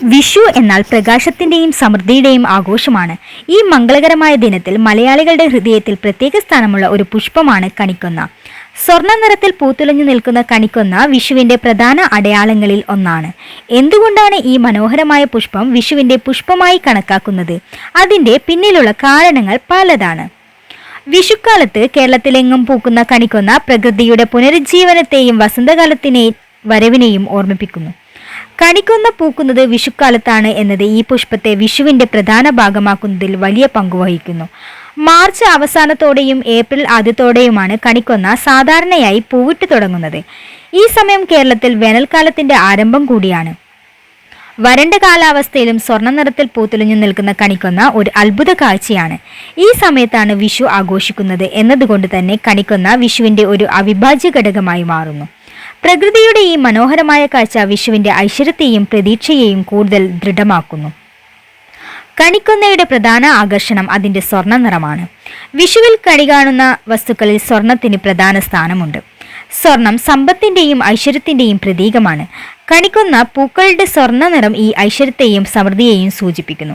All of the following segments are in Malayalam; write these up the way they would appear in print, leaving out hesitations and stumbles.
വിഷു എന്നാൽ പ്രകാശത്തിന്റെയും സമൃദ്ധിയുടെയും ആഘോഷമാണ്. ഈ മംഗളകരമായ ദിനത്തിൽ മലയാളികളുടെ ഹൃദയത്തിൽ പ്രത്യേക സ്ഥാനമുള്ള ഒരു പുഷ്പമാണ് കണിക്കൊന്ന. സ്വർണ്ണ നിറത്തിൽ പൂത്തുലഞ്ഞു നിൽക്കുന്ന കണിക്കൊന്ന വിഷുവിന്റെ പ്രധാന അടയാളങ്ങളിൽ ഒന്നാണ്. എന്തുകൊണ്ടാണ് ഈ മനോഹരമായ പുഷ്പം വിഷുവിന്റെ പുഷ്പമായി കണക്കാക്കുന്നത്? അതിന്റെ പിന്നിലുള്ള കാരണങ്ങൾ പലതാണ്. വിഷുക്കാലത്ത് കേരളത്തിലെങ്ങും പൂക്കുന്ന കണിക്കൊന്ന പ്രകൃതിയുടെ പുനരുജ്ജീവനത്തെയും വസന്തകാലത്തിനെ വരവിനെയും ഓർമ്മിപ്പിക്കുന്നു. കണിക്കൊന്ന പൂക്കുന്നത് വിഷുക്കാലത്താണ് എന്നത് ഈ പുഷ്പത്തെ വിഷുവിന്റെ പ്രധാന ഭാഗമാക്കുന്നതിൽ വലിയ പങ്കുവഹിക്കുന്നു. മാർച്ച് അവസാനത്തോടെയും ഏപ്രിൽ ആദ്യത്തോടെയുമാണ് കണിക്കൊന്ന സാധാരണയായി പൂവിട്ട് തുടങ്ങുന്നത്. ഈ സമയം കേരളത്തിൽ വേനൽക്കാലത്തിന്റെ ആരംഭം കൂടിയാണ്. വരണ്ട കാലാവസ്ഥയിലും സ്വർണ്ണ നിറത്തിൽ പൂത്തുലഞ്ഞു നിൽക്കുന്ന കണിക്കൊന്ന ഒരു അത്ഭുത കാഴ്ചയാണ്. ഈ സമയത്താണ് വിഷു ആഘോഷിക്കുന്നത് എന്നതുകൊണ്ട് തന്നെ കണിക്കൊന്ന വിഷുവിന്റെ ഒരു അവിഭാജ്യ ഘടകമായി മാറുന്നു. പ്രകൃതിയുടെ ഈ മനോഹരമായ കാഴ്ച വിഷുവിന്റെ ഐശ്വര്യത്തെയും പ്രതീക്ഷയെയും കൂടുതൽ ദൃഢമാക്കുന്നു. കണിക്കൊന്നയുടെ പ്രധാന ആകർഷണം അതിന്റെ സ്വർണ്ണ നിറമാണ്. വിഷുവിൽ കണി കാണുന്ന വസ്തുക്കളിൽ സ്വർണത്തിന് പ്രധാന സ്ഥാനമുണ്ട്. സ്വർണം സമ്പത്തിന്റെയും ഐശ്വര്യത്തിന്റെയും പ്രതീകമാണ്. കണിക്കൊന്ന പൂക്കളുടെ സ്വർണ്ണ നിറം ഈ ഐശ്വര്യത്തെയും സമൃദ്ധിയെയും സൂചിപ്പിക്കുന്നു.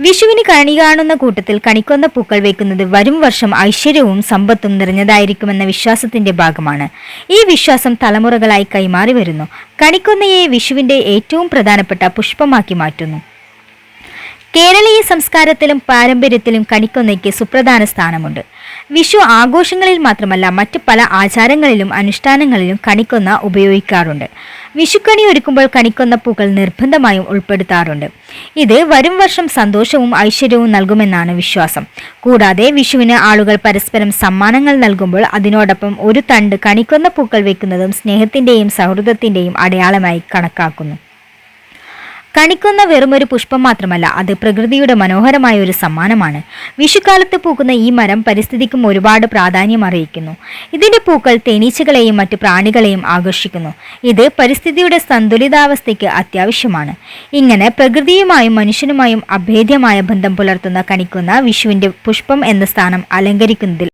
വിഷുവിന് കണി കാണുന്ന കൂട്ടത്തിൽ കണിക്കൊന്ന പൂക്കൾ വയ്ക്കുന്നത് വരും വർഷം ഐശ്വര്യവും സമ്പത്തും നിറഞ്ഞതായിരിക്കുമെന്ന വിശ്വാസത്തിന്റെ ഭാഗമാണ്. ഈ വിശ്വാസം തലമുറകളായി കൈമാറി വരുന്നു. കണിക്കൊന്നയെ വിഷുവിന്റെ ഏറ്റവും പ്രധാനപ്പെട്ട പുഷ്പമാക്കി മാറ്റുന്നു. കേരളീയ സംസ്കാരത്തിലും പാരമ്പര്യത്തിലും കണിക്കൊന്നയ്ക്ക് സുപ്രധാന സ്ഥാനമുണ്ട്. വിഷു ആഘോഷങ്ങളിൽ മാത്രമല്ല മറ്റ് പല ആചാരങ്ങളിലും അനുഷ്ഠാനങ്ങളിലും കണിക്കൊന്ന ഉപയോഗിക്കാറുണ്ട്. വിഷുക്കണി ഒരുക്കുമ്പോൾ കണിക്കൊന്ന പൂക്കൾ നിർബന്ധമായും ഉൾപ്പെടുത്താറുണ്ട്. ഇത് വരും വർഷം സന്തോഷവും ഐശ്വര്യവും നൽകുമെന്നാണ് വിശ്വാസം. കൂടാതെ വിഷുവിന് ആളുകൾ പരസ്പരം സമ്മാനങ്ങൾ നൽകുമ്പോൾ അതിനോടൊപ്പം ഒരു തണ്ട് കണിക്കൊന്ന പൂക്കൾ വെക്കുന്നതും സ്നേഹത്തിന്റെയും സൗഹൃദത്തിന്റെയും അടയാളമായി കണക്കാക്കുന്നു. കണിക്കൊന്ന വെറുമൊരു പുഷ്പം മാത്രമല്ല, അത് പ്രകൃതിയുടെ മനോഹരമായ ഒരു സമ്മാനമാണ്. വിഷുക്കാലത്ത് പൂക്കുന്ന ഈ മരം പരിസ്ഥിതിക്കും ഒരുപാട് പ്രാധാന്യം അറിയിക്കുന്നു. ഇതിന്റെ പൂക്കൾ തേനീച്ചകളെയും മറ്റു പ്രാണികളെയും ആകർഷിക്കുന്നു. ഇത് പരിസ്ഥിതിയുടെ സന്തുലിതാവസ്ഥയ്ക്ക് അത്യാവശ്യമാണ്. ഇങ്ങനെ പ്രകൃതിയുമായും മനുഷ്യനുമായും അഭേദ്യമായ ബന്ധം പുലർത്തുന്ന കണിക്കൊന്ന വിഷുവിന്റെ പുഷ്പം എന്ന സ്ഥാനം അലങ്കരിക്കുന്നതിൽ